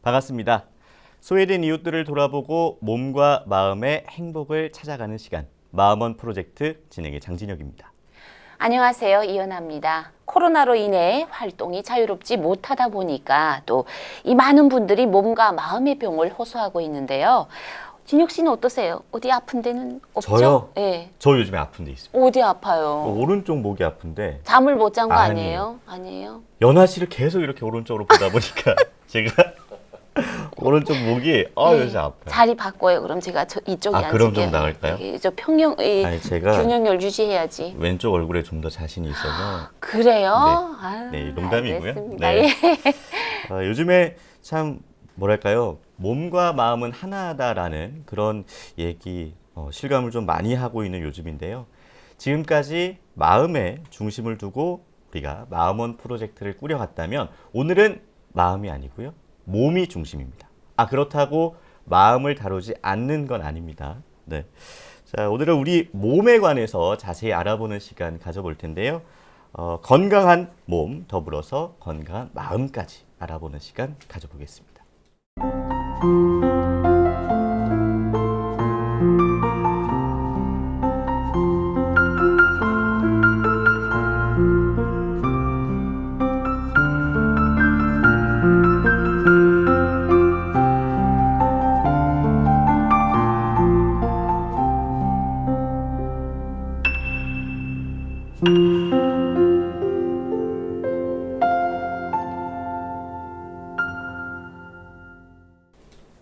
반갑습니다. 소외된 이웃들을 돌아보고 몸과 마음의 행복을 찾아가는 시간, 마음원 프로젝트 진행의 장진혁입니다. 안녕하세요. 이연아입니다. 코로나로 인해 활동이 자유롭지 못하다 보니까 또 이 많은 분들이 몸과 마음의 병을 호소하고 있는데요. 진혁 씨는 어떠세요? 어디 아픈 데는 없죠? 저요? 네. 저 요즘에 아픈 데 있습니다. 어디 아파요? 오른쪽 목이 아픈데 잠을 못 잔 거 아니에요. 아니에요? 연아 씨를 계속 이렇게 오른쪽으로 보다 보니까 제가 오른쪽 목이 요즘 아파요. 자리 바꿔요. 그럼 제가 이쪽에 앉을게요. 그럼 좀 나을까요? 저 제가 균형을 유지해야지. 왼쪽 얼굴에 좀 더 자신이 있어서 그래요? 네. 아유, 네, 농담이고요. 알겠습니다. 네. 예. 요즘에 참 뭐랄까요, 몸과 마음은 하나다라는 그런 얘기, 실감을 좀 많이 하고 있는 요즘인데요. 지금까지 마음에 중심을 두고 우리가 마음원 프로젝트를 꾸려갔다면 오늘은 마음이 아니고요, 몸이 중심입니다. 그렇다고 마음을 다루지 않는 건 아닙니다. 네. 자, 오늘은 우리 몸에 관해서 자세히 알아보는 시간 가져볼 텐데요. 건강한 몸 더불어서 건강한 마음까지 알아보는 시간 가져보겠습니다.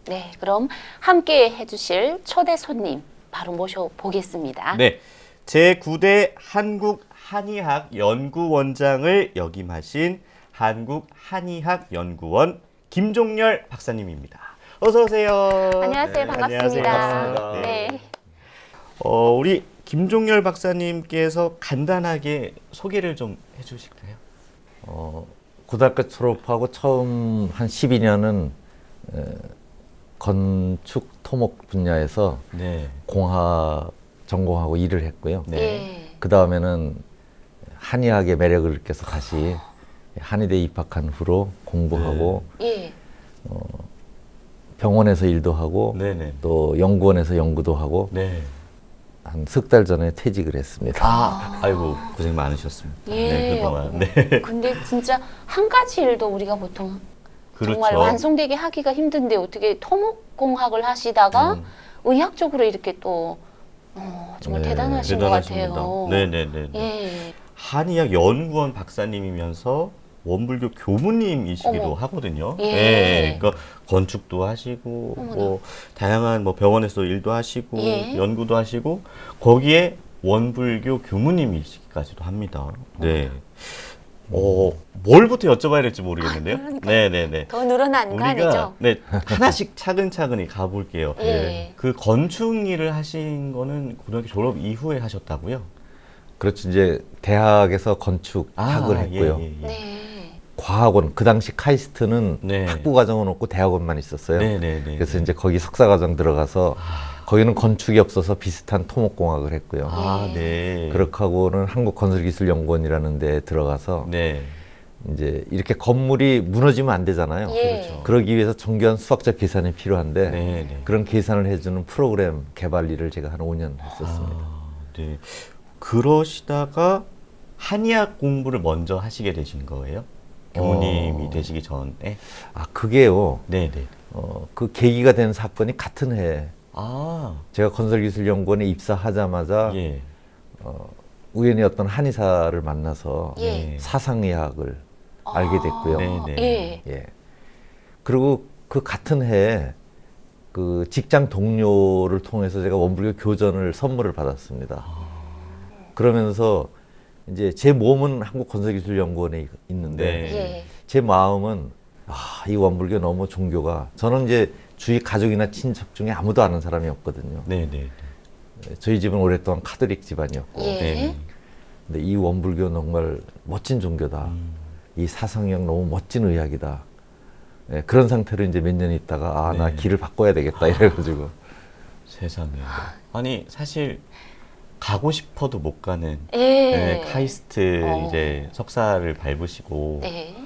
네, 그럼 함께 해주실 초대 손님 바로 모셔보겠습니다. 네, 제9대 한국한의학연구원장을 역임하신 한국한의학연구원 김종열 박사님입니다. 어서 오세요. 안녕하세요. 반갑습니다. 반갑습니다. 네. 우리 김종열 박사님께서 간단하게 소개를 좀 해주실까요? 고등학교 졸업하고 처음 한 12년은 건축 토목 분야에서 네. 공학 전공하고 일을 했고요. 네. 예. 그 다음에는 한의학의 매력을 느껴서 다시 한의대 입학한 후로 공부하고 예. 병원에서 일도 하고 네네. 또 연구원에서 연구도 하고 네. 한 석 달 전에 퇴직을 했습니다. 아이고 고생 많으셨습니다. 예. 네, 그동안. 네. 근데 진짜 한 가지 일도 우리가 보통 그렇죠. 정말 완성되게 하기가 힘든데 어떻게 토목공학을 하시다가 의학적으로 이렇게 또 정말 네, 대단하신 것 대단하십니다. 같아요. 네네네. 예. 한의학 연구원 박사님이면서 원불교 교무님이시기도 어머. 하거든요. 예. 네, 그러니까 건축도 하시고 어머나. 뭐 다양한 뭐 병원에서 일도 하시고 예. 연구도 하시고 거기에 원불교 교무님이시기까지도 합니다. 네. 뭘부터 여쭤봐야 될지 모르겠는데요. 그러니까요. 네네네. 더 늘어난 거 아니죠? 네, 하나씩 차근차근히 가볼게요. 예. 그 건축 일을 하신 거는 고등학교 졸업 이후에 하셨다고요? 그렇죠. 이제 대학에서 건축학을 했고요. 예. 네. 과학원, 그 당시 카이스트는 네. 학부 과정은 없고 대학원만 있었어요. 네네네. 그래서 이제 거기 석사 과정 들어가서 거기는 건축이 없어서 비슷한 토목공학을 했고요. 네. 그렇게 하고는 한국건설기술연구원이라는 데 들어가서 네. 이제 이렇게 건물이 무너지면 안 되잖아요. 예. 그렇죠. 그러기 위해서 정교한 수학적 계산이 필요한데 네. 그런 계산을 해주는 프로그램 개발 일을 제가 한 5년 했었습니다. 네. 그러시다가 한의학 공부를 먼저 하시게 되신 거예요? 교무님이 되시기 전에? 그게요. 네네. 그 계기가 된 사건이 같은 해에 제가 건설기술연구원에 입사하자마자 예. 우연히 어떤 한의사를 만나서 예. 사상의학을 알게 됐고요. 네네. 예. 예. 그리고 그 같은 해에 그 직장 동료를 통해서 제가 원불교 교전을 선물을 받았습니다. 그러면서 이제 제 몸은 한국건설기술연구원에 있는데 네. 예. 제 마음은 이 원불교 너무 종교가 저는 이제 주위 가족이나 친척 중에 아무도 아는 사람이 없거든요. 네네. 저희 집은 오랫동안 카톨릭 집안이었고 예. 네. 근데 이 원불교는 정말 멋진 종교다. 이 사상의학 너무 멋진 의학이다. 예, 그런 상태로 이제 몇 년 있다가 나 네. 길을 바꿔야 되겠다 이래가지고 세상에. 아니 사실 가고 싶어도 못 가는 예. 네, 카이스트 이제 석사를 밟으시고 네.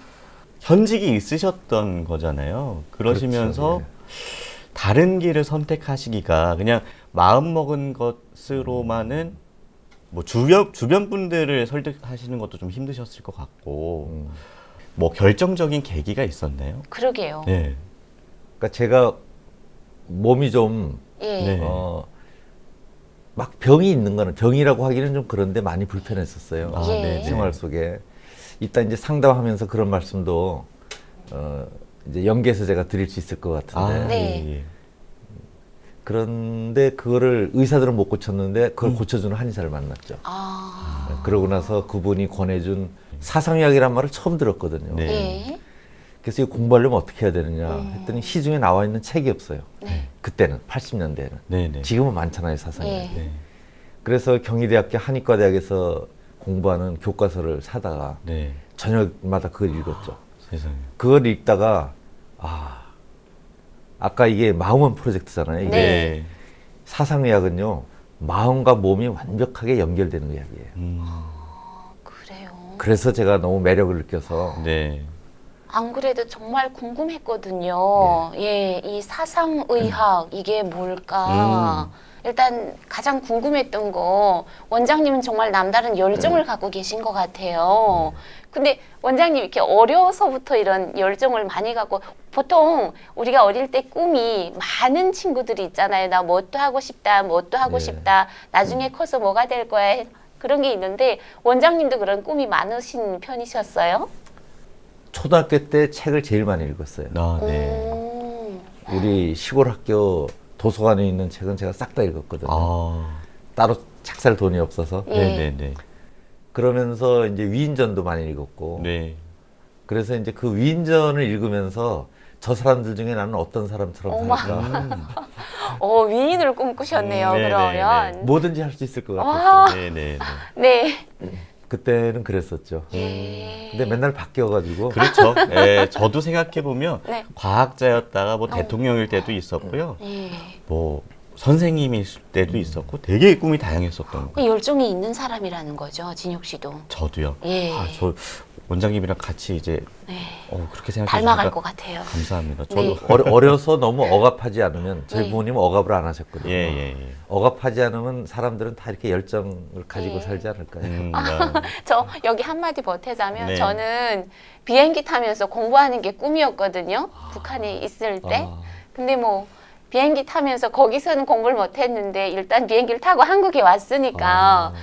현직이 있으셨던 거잖아요. 그러시면서 그렇죠, 다른 길을 선택하시기가 그냥 마음 먹은 것으로만은 뭐 주변 분들을 설득하시는 것도 좀 힘드셨을 것 같고 뭐 결정적인 계기가 있었나요? 그러게요. 네. 그러니까 제가 몸이 좀 예. 네. 막 병이 있는 거는 병이라고 하기는 좀 그런데 많이 불편했었어요. 아, 예. 네. 생활 속에. 이따 이제 상담하면서 그런 말씀도 이제 연계해서 제가 드릴 수 있을 것 같은데. 아, 네. 예, 예. 그런데 그거를 의사들은 못 고쳤는데 그걸 고쳐주는 한의사를 만났죠. 아. 그러고 나서 그분이 권해준 사상의학이란 말을 처음 들었거든요. 네. 예. 그래서 이거 공부하려면 어떻게 해야 되느냐 했더니 시중에 나와 있는 책이 없어요. 네. 그때는 80년대에는. 네, 네. 지금은 많잖아요, 사상의학. 예. 네. 그래서 경희대학교 한의과대학에서 공부하는 교과서를 사다가 네. 저녁마다 그걸 읽었죠. 세상에. 그걸 읽다가 아까 이게 마음원 프로젝트잖아요. 이게 네. 사상의학은요, 마음과 몸이 완벽하게 연결되는 의학이에요. 그래요. 그래서 제가 너무 매력을 느껴서 네. 안 그래도 정말 궁금했거든요. 예, 이 사상의학 이게 뭘까? 일단 가장 궁금했던 거 원장님은 정말 남다른 열정을 갖고 계신 것 같아요. 근데 원장님 이렇게 어려서부터 이런 열정을 많이 갖고 보통 우리가 어릴 때 꿈이 많은 친구들이 있잖아요. 나 뭣도 하고 싶다, 뭣도 하고 네. 싶다. 나중에 커서 뭐가 될 거야. 그런 게 있는데 원장님도 그런 꿈이 많으신 편이셨어요? 초등학교 때 책을 제일 많이 읽었어요. 아, 네. 우리 시골 학교 도서관에 있는 책은 제가 싹 다 읽었거든요. 아. 따로 책 살 돈이 없어서. 예. 네, 네, 네. 그러면서 이제 위인전도 많이 읽었고. 네. 그래서 이제 그 위인전을 읽으면서 저 사람들 중에 나는 어떤 사람처럼 어머. 살까. 위인을 꿈꾸셨네요. 네, 그러면. 뭐든지 할 수 있을 것 같았어요. 네, 네, 네. 네. 그때는 그랬었죠. 예. 근데 맨날 바뀌어가지고. 그렇죠. 예, 저도 생각해 보면 네. 과학자였다가 뭐 대통령일 때도 있었고요. 예. 뭐 선생님일 때도 있었고 되게 꿈이 다양했었던 거. 그 열정이 있는 사람이라는 거죠, 진혁 씨도. 저도요. 예. 저 원장님이랑 같이 이제 네. 그렇게 생각해 닮아갈 주니까 것 같아요. 감사합니다. 네. 저도 어려서 너무 억압하지 않으면 저희 네. 부모님은 억압을 안 하셨거든요. 예, 예, 예. 억압하지 않으면 사람들은 다 이렇게 열정을 가지고 네. 살지 않을까요? 저 여기 한마디 보태자면 네. 저는 비행기 타면서 공부하는 게 꿈이었거든요. 북한에 있을 때. 근데 뭐 비행기 타면서 거기서는 공부를 못했는데 일단 비행기를 타고 한국에 왔으니까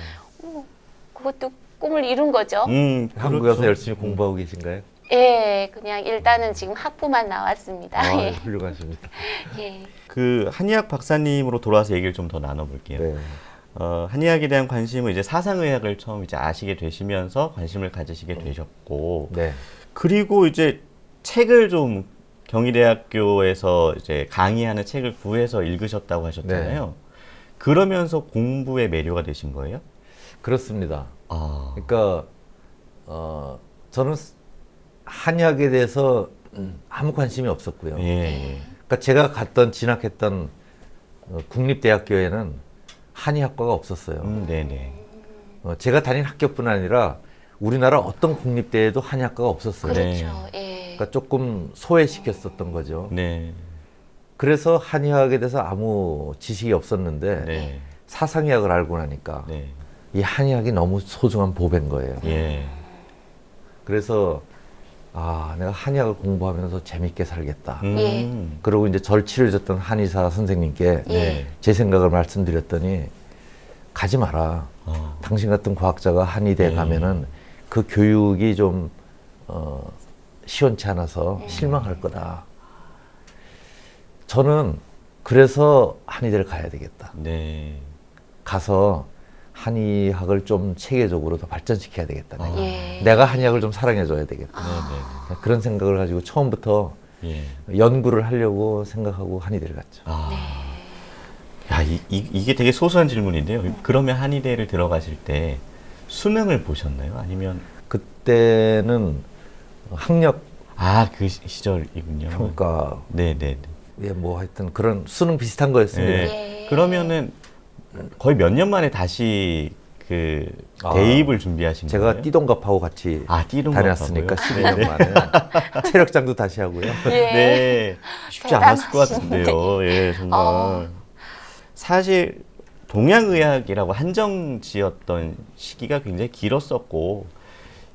그것도 꿈을 이룬 거죠. 한국에 그렇죠. 와서 열심히 공부하고 계신가요? 예, 그냥 일단은 지금 학부만 나왔습니다. 예. 훌륭하십니다. 예. 그 한의학 박사님으로 돌아와서 얘기를 좀 더 나눠볼게요. 네. 한의학에 대한 관심을 이제 사상의학을 처음 이제 아시게 되시면서 관심을 가지시게 되셨고, 네. 그리고 이제 책을 좀 경희대학교에서 이제 강의하는 책을 구해서 읽으셨다고 하셨잖아요. 그러면서 공부에 매료가 되신 거예요? 그렇습니다. 아, 그러니까 저는 한의학에 대해서 아무 관심이 없었고요. 예, 예. 그러니까 제가 진학했던 국립대학교에는 한의학과가 없었어요. 네네. 제가 다닌 학교뿐 아니라 우리나라 어떤 국립대에도 한의학과가 없었어요. 그렇죠. 예. 그러니까 조금 소외시켰었던 거죠. 네. 그래서 한의학에 대해서 아무 지식이 없었는데 네. 사상의학을 알고 나니까 네. 이 한의학이 너무 소중한 보배인 거예요. 예. 그래서 내가 한의학을 공부하면서 재밌게 살겠다. 예. 그리고 이제 절 치료해줬던 한의사 선생님께 예. 제 생각을 말씀드렸더니 가지 마라. 당신 같은 과학자가 한의대에 가면은 그 교육이 좀 시원치 않아서 실망할 거다. 저는 그래서 한의대를 가야 되겠다. 네. 가서 한의학을 좀 체계적으로 더 발전시켜야 되겠다. 예. 내가 한의학을 좀 사랑해줘야 되겠다. 네, 그런 생각을 가지고 처음부터 네. 예. 연구를 하려고 생각하고 한의대를 갔죠. 야, 이게 되게 소소한 질문인데요. 그러면 한의대를 들어가실 때 수능을 보셨나요? 아니면 그때는 학력 그 시절이군요. 평가 네네. 뭐 하여튼 그런 수능 비슷한 거였습니다. 네. 그러면은 거의 몇 년 만에 다시 그 아, 대입을 준비하신 제가 거예요? 띠동갑하고 같이 띠동갑 다녔으니까 하고요? 12년 만에 체력장도 다시 하고요. 예. 네, 쉽지 않았을 것 대단하시네. 같은데요. 예, 정말. 사실 동양의학이라고 한정지었던 시기가 굉장히 길었었고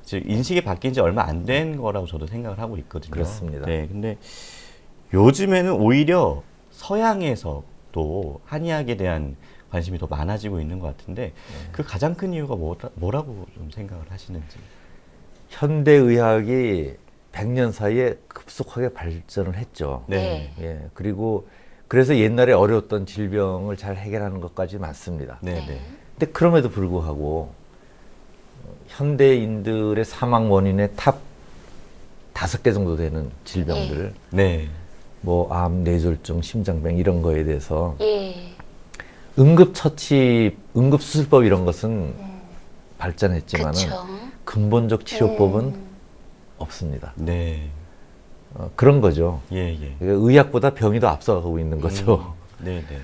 이제 인식이 바뀐 지 얼마 안 된 거라고 저도 생각을 하고 있거든요. 그렇습니다. 네, 근데 요즘에는 오히려 서양에서 또 한의학에 대한 관심이 더 많아지고 있는 것 같은데 그 가장 큰 이유가 뭐라고 좀 생각을 하시는지. 현대의학이 100년 사이에 급속하게 발전을 했죠. 네. 예, 그리고 그래서 옛날에 어려웠던 질병을 잘 해결하는 것까지 많습니다. 네, 네. 근데 그럼에도 불구하고 현대인들의 사망 원인의 탑 5개 정도 되는 질병들, 네. 뭐 암, 뇌졸중, 심장병 이런 거에 대해서 예. 응급처치, 응급수술법 이런 것은 발전했지만은 그쵸. 근본적 치료법은 없습니다. 네. 그런 거죠. 예, 예. 그러니까 의학보다 병이 더 앞서가고 있는 거죠. 네, 네.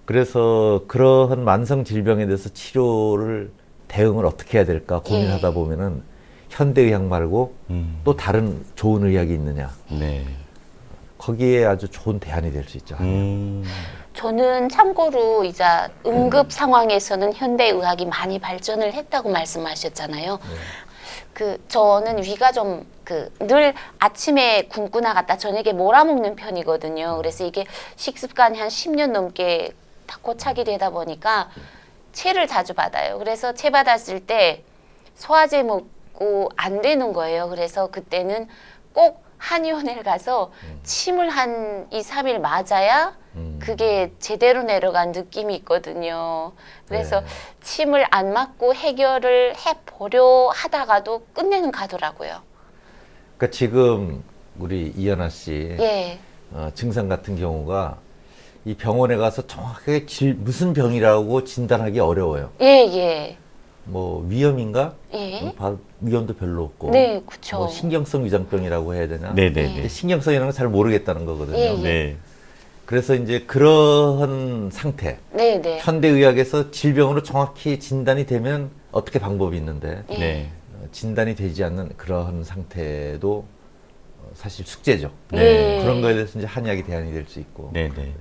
그래서 그러한 만성 질병에 대해서 치료를 대응을 어떻게 해야 될까 고민하다 예. 보면은 현대의학 말고 또 다른 좋은 의학이 있느냐. 네. 거기에 아주 좋은 대안이 될 수 있죠. 저는 참고로 이제 응급 상황에서는 현대의학이 많이 발전을 했다고 말씀하셨잖아요. 저는 위가 좀 늘 아침에 굶고 나갔다 저녁에 몰아먹는 편이거든요. 그래서 이게 식습관이 한 10년 넘게 다 고착이 되다 보니까 체를 자주 받아요. 그래서 체 받았을 때 소화제 먹고 안 되는 거예요. 그래서 그때는 꼭 한의원에 가서 침을 한 2, 3일 맞아야 그게 제대로 내려간 느낌이 있거든요. 그래서 네. 침을 안 맞고 해결을 해보려 하다가도 끝내는 가더라고요. 그러니까 지금 우리 이연아 씨 예, 증상 같은 경우가 이 병원에 가서 정확하게 무슨 병이라고 진단하기 어려워요. 예, 예, 뭐 위염인가? 예. 위염도 별로 없고. 네, 그쵸. 뭐 신경성 위장병이라고 해야 되나? 네, 네, 근데 네. 신경성이라는 건 잘 모르겠다는 거거든요. 예, 예. 네. 그래서 이제 그러한 상태, 네, 네. 현대의학에서 질병으로 정확히 진단이 되면 어떻게 방법이 있는데 예. 네. 진단이 되지 않는 그러한 상태도 사실 숙제죠. 네. 그런 거에 대해서 이제 한의학이 대안이 될 수 있고. 네, 네.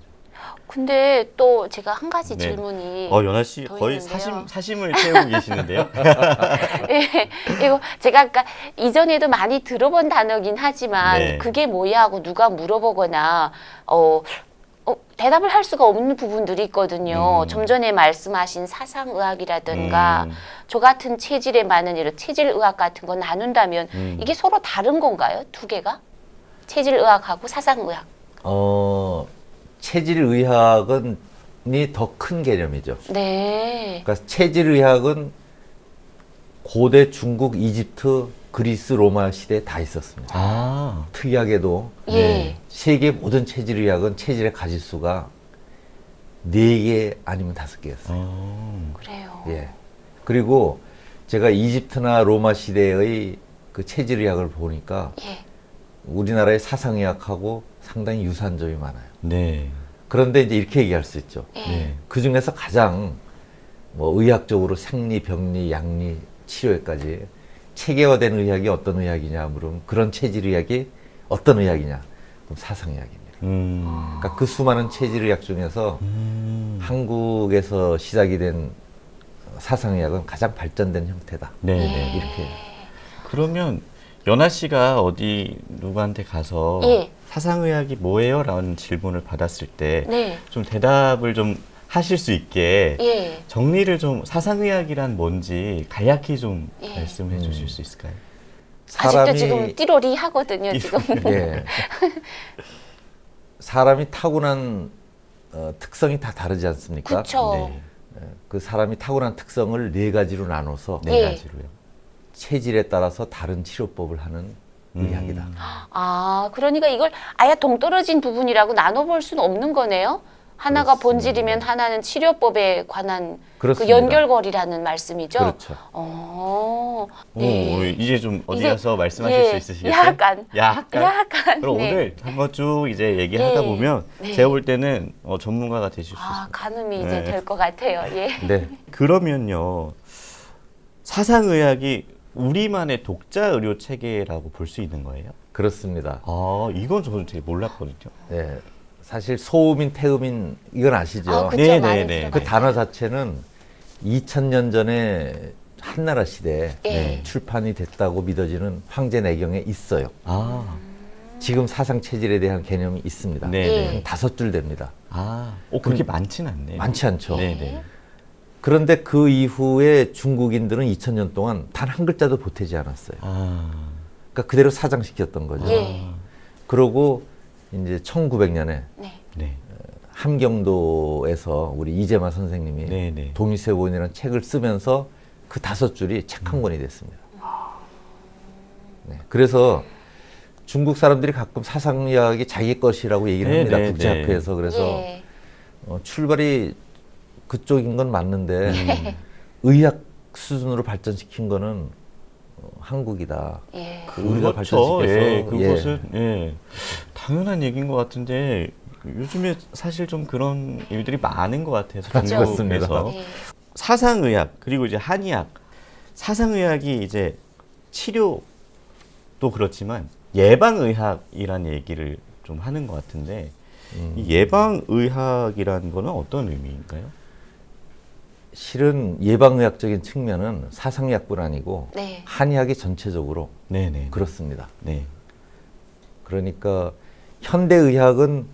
근데 또 제가 한 가지 네. 질문이 연아 씨 더 거의 있는데요. 사심을 채우고 계시는데요. 예, 이거 제가 아까 이전에도 많이 들어본 단어긴 하지만 네. 그게 뭐야 하고 누가 물어보거나 대답을 할 수가 없는 부분들이 있거든요. 좀 전에 말씀하신 사상의학이라든가 저 같은 체질에 많은 이런 체질의학 같은 거 나눈다면 이게 서로 다른 건가요? 두 개가? 체질의학하고 사상의학. 체질의학은 더 큰 개념이죠. 네. 그러니까 체질의학은 고대 중국, 이집트, 그리스, 로마 시대에 다 있었습니다. 아. 특이하게도 예. 세계 모든 체질의학은 체질의 가지수가 4개 아니면 5개였어요. 그래요. 예. 그리고 제가 이집트나 로마 시대의 그 체질의학을 보니까 예. 우리나라의 사상의학하고 상당히 유사한 점이 많아요. 네. 그런데 이제 이렇게 얘기할 수 있죠. 네. 그 중에서 가장 뭐 의학적으로 생리, 병리, 양리, 치료에까지 체계화된 의학이 어떤 의학이냐 물으면 그런 체질의학이 어떤 의학이냐 그럼 사상의학입니다. 그러니까 그 수많은 체질의학 중에서 한국에서 시작이 된 사상의학은 가장 발전된 형태다. 네. 네. 이렇게. 그러면 연아 씨가 어디 누구한테 가서 예. 사상의학이 뭐예요? 라는 질문을 받았을 때 좀 네. 대답을 좀 하실 수 있게 예. 정리를 좀 사상의학이란 뭔지 간략히 좀 예. 말씀해 주실 수 있을까요? 아직도 지금 띠로리 하거든요, 지금. 예. 사람이 타고난 특성이 다 다르지 않습니까? 그쵸. 네. 그 사람이 타고난 특성을 4가지로 나눠서 네 예. 가지로요. 체질에 따라서 다른 치료법을 하는 의학이다. 아, 그러니까 이걸 아예 동떨어진 부분이라고 나눠볼 수는 없는 거네요. 하나가 그렇습니다. 본질이면 하나는 치료법에 관한 그 그렇습니다. 연결고리라는 말씀이죠. 그렇죠. 네. 이제 좀 어디 이제, 가서 말씀하실 예, 수 있으시겠어요? 약간. 약간. 그럼 네. 오늘 한번 쭉 이제 얘기하다 네. 보면 네. 제가 볼 때는 전문가가 되실 수 있어요. 가늠이 이제 네. 될 것 같아요. 예. 네. 그러면요, 사상의학이 우리만의 독자 의료 체계라고 볼 수 있는 거예요? 그렇습니다. 이건 저는 되게 몰랐거든요. 네. 사실 소음인, 태음인 이건 아시죠? 그쵸, 네, 많이 네, 네. 들어봤어요. 그 단어 자체는 2000년 전에 한나라 시대에 예. 출판이 됐다고 믿어지는 황제내경에 있어요. 지금 사상 체질에 대한 개념이 있습니다. 네, 예. 네. 한 5줄 됩니다. 그렇게 많지는 않네요. 많지 않죠. 네, 네. 그런데 그 이후에 중국인들은 2000년 동안 단 한 글자도 보태지 않았어요. 그러니까 그대로 사장시켰던 거죠. 예. 그러고 이제 1900년에 네. 네. 함경도에서 우리 이재마 선생님이 네, 네. 동일세고인이라는 책을 쓰면서 그 5줄이 책 한 권이 됐습니다. 네. 그래서 중국 사람들이 가끔 사상의학이 자기 것이라고 얘기를 네, 합니다. 네, 국제학회에서. 그래서 예. 출발이 그쪽인 건 맞는데 의학 수준으로 발전시킨 거는 한국이다. 예. 우리가 그렇죠. 발전시켜서 예, 그것은 예, 당연한 얘기인 것 같은데 요즘에 사실 좀 그런 일들이 많은 것 같아서 그렇습니다. 중국에서 예. 사상의학 그리고 이제 한의학, 사상의학이 이제 치료도 그렇지만 예방의학이란 얘기를 좀 하는 것 같은데 이 예방의학이라는 거는 어떤 의미인가요? 실은 예방의학적인 측면은 사상의학뿐 아니고 네. 한의학이 전체적으로 네네. 그렇습니다. 네. 그러니까 현대의학은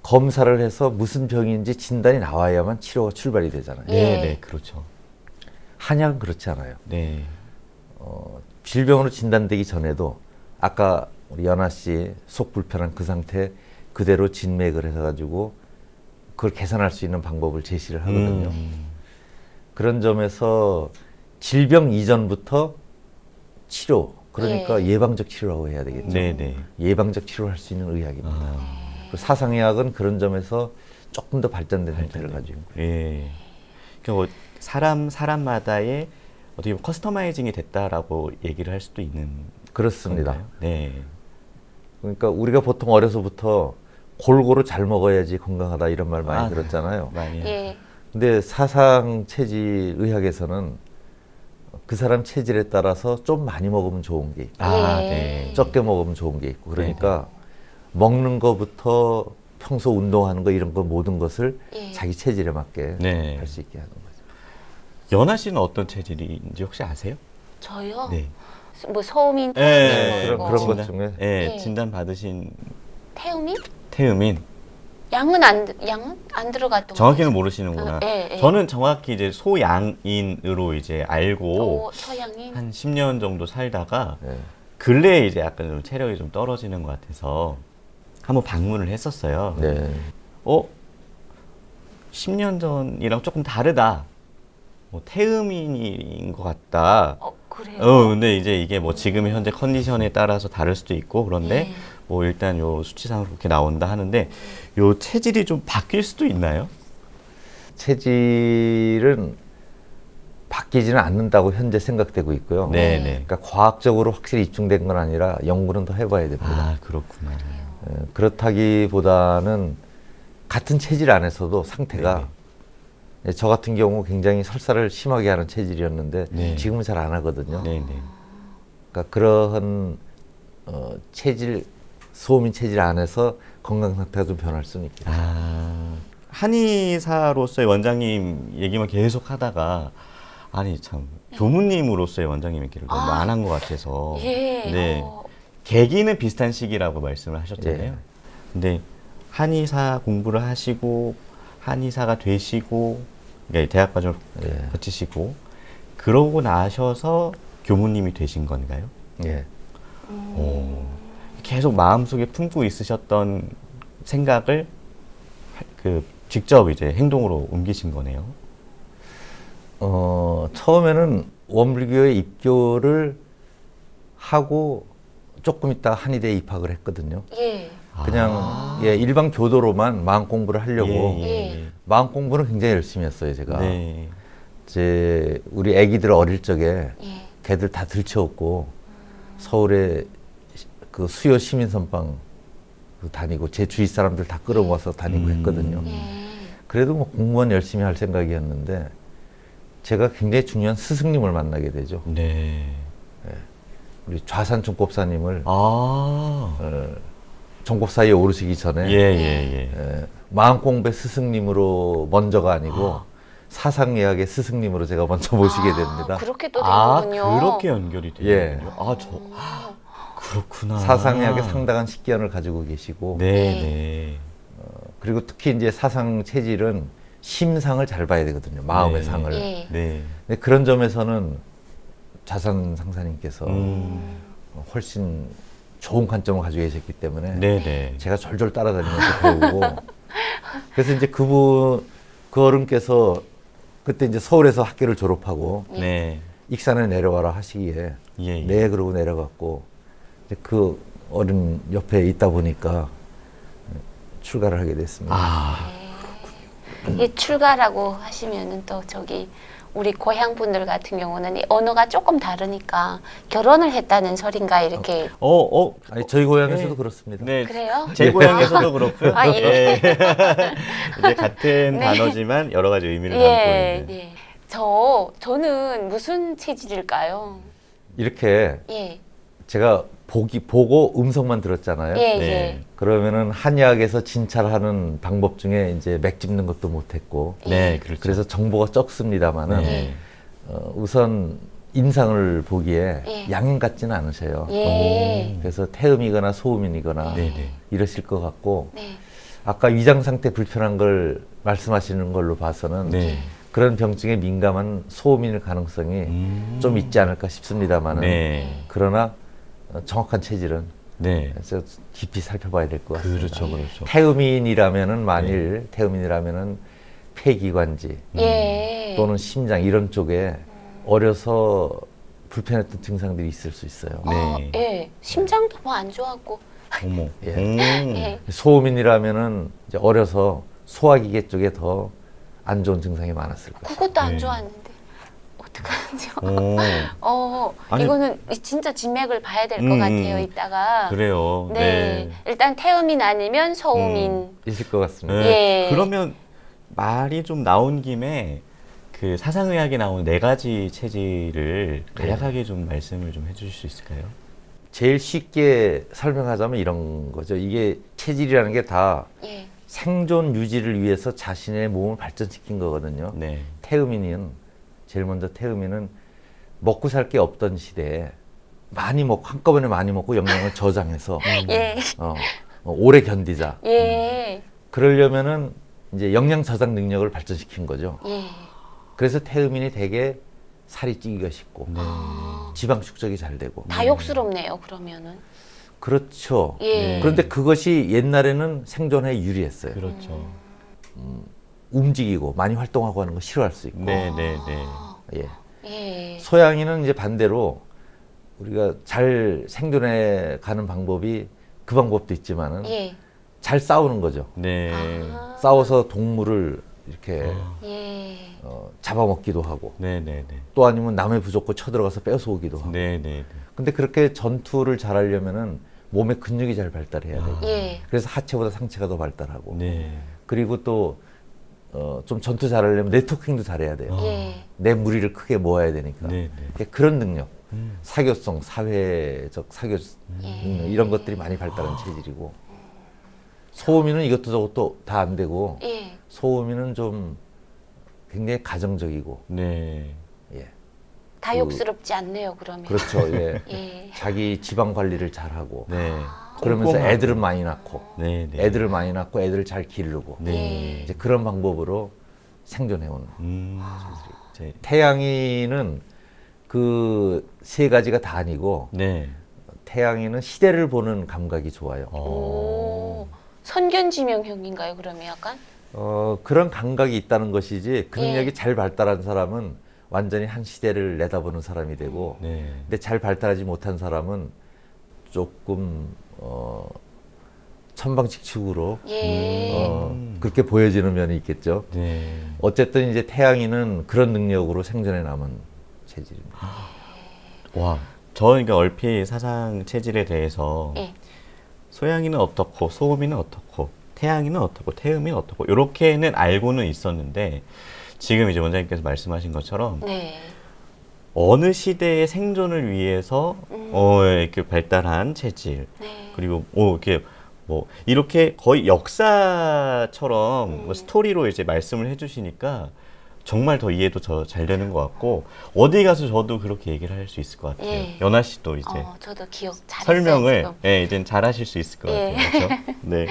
검사를 해서 무슨 병인지 진단이 나와야만 치료가 출발이 되잖아요. 예. 네네. 그렇죠. 한의학은 그렇지 않아요. 네. 질병으로 진단되기 전에도 아까 우리 연아 씨 속 불편한 그 상태 그대로 진맥을 해가지고 그걸 개선할 수 있는 방법을 제시를 하거든요. 그런 점에서 질병 이전부터 치료, 그러니까 예. 예방적 치료라고 해야 되겠죠. 네네. 예방적 치료를 할 수 있는 의학입니다. 그리고 사상의학은 그런 점에서 조금 더 발전된 형태를 가지고 있고요. 예. 그러니까 사람마다의 어떻게 보면 커스터마이징이 됐다라고 얘기를 할 수도 있는 그렇습니다. 건가요? 네. 그러니까 우리가 보통 어려서부터 골고루 잘 먹어야지 건강하다 이런 말 많이 들었잖아요. 많이. 예. 근데 사상 체질 의학에서는 그 사람 체질에 따라서 좀 많이 먹으면 좋은 게 있고 아, 예. 네. 적게 먹으면 좋은 게 있고 그러니까 먹는 거부터 평소 운동하는 거 이런 거 모든 것을 예. 자기 체질에 맞게 네. 할 수 있게 하는 거죠. 연아 씨는 어떤 체질인지 혹시 아세요? 저요? 네. 뭐 소음인, 예, 태음인 그런 뭐 것 진단, 중에. 예, 예. 진단 받으신 태음인? 태음인. 양은 안 들어갔던 정확히는 것 모르시는구나. 예, 예. 저는 정확히 이제 소양인으로 이제 알고 서양인. 한 10년 정도 살다가 네. 근래에 이제 약간 좀 체력이 좀 떨어지는 것 같아서 한번 방문을 했었어요. 네. 10년 전이랑 조금 다르다. 뭐 태음인인 것 같다. 그래요. 근데 이제 이게 뭐 지금 현재 컨디션에 따라서 다를 수도 있고 그런데 예. 뭐 일단 요 수치상으로 그렇게 나온다 하는데 요 체질이 좀 바뀔 수도 있나요? 체질은 바뀌지는 않는다고 현재 생각되고 있고요. 네네. 그러니까 과학적으로 확실히 입증된 건 아니라 연구는 더 해봐야 됩니다. 아 그렇구나. 그렇다기보다는 같은 체질 안에서도 상태가 저 같은 경우 굉장히 설사를 심하게 하는 체질이었는데 네. 지금은 잘 안 하거든요. 네네. 그러니까 그러한 체질, 소음인 체질 안에서 건강 상태가 좀 변할 수는 있겠죠. 한의사로서의 원장님 얘기만 계속 하다가 아니 참 교무님으로서의 원장님 얘기를 너무 안 한 것 같아서 예. 네. 계기는 비슷한 시기라고 말씀을 하셨잖아요. 예. 근데 한의사 공부를 하시고 한의사가 되시고 그러니까 대학 과정을 예. 거치시고 그러고 나셔서 교무님이 되신 건가요? 예. 계속 마음속에 품고 있으셨던 생각을 직접 이제 행동으로 옮기신 거네요. 처음에는 원불교에 입교를 하고 조금 있다 한의대에 입학을 했거든요. 예. 그냥 일반 교도로만 마음 공부를 하려고 예. 마음 공부는 굉장히 열심히 했어요, 제가. 네. 이제 우리 아기들 어릴 적에 예. 걔들 다 들쳐업고 서울에 그 수요 시민선방 다니고 제 주위 사람들 다 끌어모아서 다니고 했거든요. 예. 그래도 뭐 공무원 열심히 할 생각이었는데 제가 굉장히 중요한 스승님을 만나게 되죠. 네. 우리 좌산 종법사님을 아. 종법사에 오르시기 전에 예, 예, 예. 마음공배 스승님으로 먼저가 아니고 사상예학의 스승님으로 제가 먼저 모시게 됩니다. 그렇게 또 아, 되는군요. 그렇게 연결이 예. 되는군요. 아, 그렇구나. 사상예학의 상당한 식견을 가지고 계시고 네, 네. 그리고 특히 이제 사상 체질은 심상을 잘 봐야 되거든요. 마음의 네. 상을. 예. 네. 근데 그런 점에서는 좌산 상사님께서 훨씬 좋은 관점을 가지고 계셨기 때문에 네, 네. 제가 졸졸 따라다니면서 배우고 그래서 이제 그 어른께서 그때 이제 서울에서 학교를 졸업하고 네. 익산에 내려와라 하시기에 예, 예. 네 그러고 내려갔고 이제 그 어른 옆에 있다 보니까 출가를 하게 됐습니다. 아, 이 출가라고 하시면은 또 저기 우리 고향 분들 같은 경우는 이 언어가 조금 다르니까 결혼을 했다는 소린가 이렇게 아니 저희 고향에서도 네. 그렇습니다. 네. 그래요? 제 고향에서도 그렇고요. 아, 예. 예. 이제 같은 네. 단어지만 여러 가지 의미를 담고 예, 있는. 네. 저는 무슨 체질일까요? 이렇게 예, 제가 보고 음성만 들었잖아요. 예, 네. 예. 그러면은 한의학에서 진찰하는 방법 중에 이제 맥 짚는 것도 못했고 네, 그렇죠. 그래서 정보가 적습니다만은 네. 우선 인상을 보기에 예. 양인 같지는 않으셔요. 예. 그래서 태음이거나 소음인이거나 네, 네. 이러실 것 같고 네. 아까 위장 상태 불편한 걸 말씀하시는 걸로 봐서는 네. 그런 병증에 민감한 소음인일 가능성이 좀 있지 않을까 싶습니다만은 네. 그러나 정확한 체질은 네. 그래서 깊이 살펴봐야 될 것 같습니다. 그렇죠, 그렇죠. 태음인이라면은 만일 태음인이라면은 폐기관지 예. 또는 심장 이런 쪽에 어려서 불편했던 증상들이 있을 수 있어요. 네. 예. 심장도 뭐 안 좋았고. 어머. 예. 예. 소음인이라면은 이제 어려서 소화기계 쪽에 더 안 좋은 증상이 많았을 거예요. 그것도 안 네. 좋았는데 어떡하죠? 오. 아니, 이거는 진짜 진맥을 봐야 될 것 같아요. 이따가. 그래요. 네. 일단 태음인 아니면 소음인. 있을 것 같습니다. 네. 예. 그러면 말이 좀 나온 김에 그 사상의학에 나온 네 가지 체질을 간략하게 좀 말씀을 좀 해주실 수 있을까요? 제일 쉽게 설명하자면 이런 거죠. 이게 체질이라는 게 다 예. 생존 유지를 위해서 자신의 몸을 발전시킨 거거든요. 네. 태음인은 제일 먼저 태음인은 먹고 살 게 없던 시대에 많이 먹고 한꺼번에 많이 먹고 영양을 저장해서 예. 오래 견디자. 예. 그러려면은 이제 영양 저장 능력을 발전시킨 거죠. 예. 그래서 태음인이 되게 살이 찌기가 쉽고 네. 지방 축적이 잘 되고 다육스럽네요. 그러면은. 그렇죠. 예. 그런데 그것이 옛날에는 생존에 유리했어요. 그렇죠. 움직이고 많이 활동하고 하는 거 싫어할 수 있고. 네, 네, 네. 예. 예. 소양인은 이제 반대로 우리가 잘 생존해 가는 방법이 그 방법도 있지만은 예. 잘 싸우는 거죠. 네. 싸워서 동물을 이렇게 예. 잡아먹기도 하고 네, 네, 네. 또 아니면 남의 부족고 쳐들어가서 뺏어오기도 하고. 네, 네, 네. 근데 그렇게 전투를 잘하려면은 몸에 근육이 잘 발달해야 돼요. 예. 그래서 하체보다 상체가 더 발달하고. 네. 그리고 또 좀 전투 잘하려면 네트워킹도 잘해야 돼요. 예. 내 무리를 크게 모아야 되니까. 네, 네. 그런 능력, 사교성, 사회적 사교 능력 이런 것들이 많이 발달한 체질이고 소음인은 이것도 저것도 다 안 되고 예. 소음인은 좀 굉장히 가정적이고 네. 예. 다육스럽지 않네요. 그러면. 그렇죠. 예. 예. 자기 지방 관리를 잘하고 네. 그러면서 꼼꼼하고. 애들을 많이 낳고 네, 네. 애들을 많이 낳고 애들을 잘 기르고 네. 이제 그런 방법으로 생존해오는 제, 태양이는 그 세 가지가 다 아니고 네. 태양이는 시대를 보는 감각이 좋아요. 오. 선견지명형인가요? 그러면 약간? 그런 감각이 있다는 것이지 그 능력이 예. 잘 발달한 사람은 완전히 한 시대를 내다보는 사람이 되고 네. 근데 잘 발달하지 못한 사람은 조금 천방지축으로 예. 그렇게 보여지는 면이 있겠죠. 네. 어쨌든 이제 태양이는 그런 능력으로 생존해 남은 체질입니다. 와, 저는 그러니까 얼핏 사상 체질에 대해서 예. 소양이는 어떻고 소음이는 어떻고 태양이는 어떻고 태음이는 어떻고 이렇게는 알고는 있었는데 지금 이제 원장님께서 말씀하신 것처럼 네. 어느 시대의 생존을 위해서 이렇게 발달한 체질 네. 그리고 이렇게 뭐 이렇게 거의 역사처럼 뭐 스토리로 이제 말씀을 해주시니까 정말 더 이해도 잘 되는 것 같고 어디 가서 저도 그렇게 얘기를 할 수 있을 것 같아요. 예. 연아 씨도 이제 저도 기억 잘했어요. 설명을 지금. 이제 잘 하실 수 있을 것 예. 같아요. 그렇죠? 네.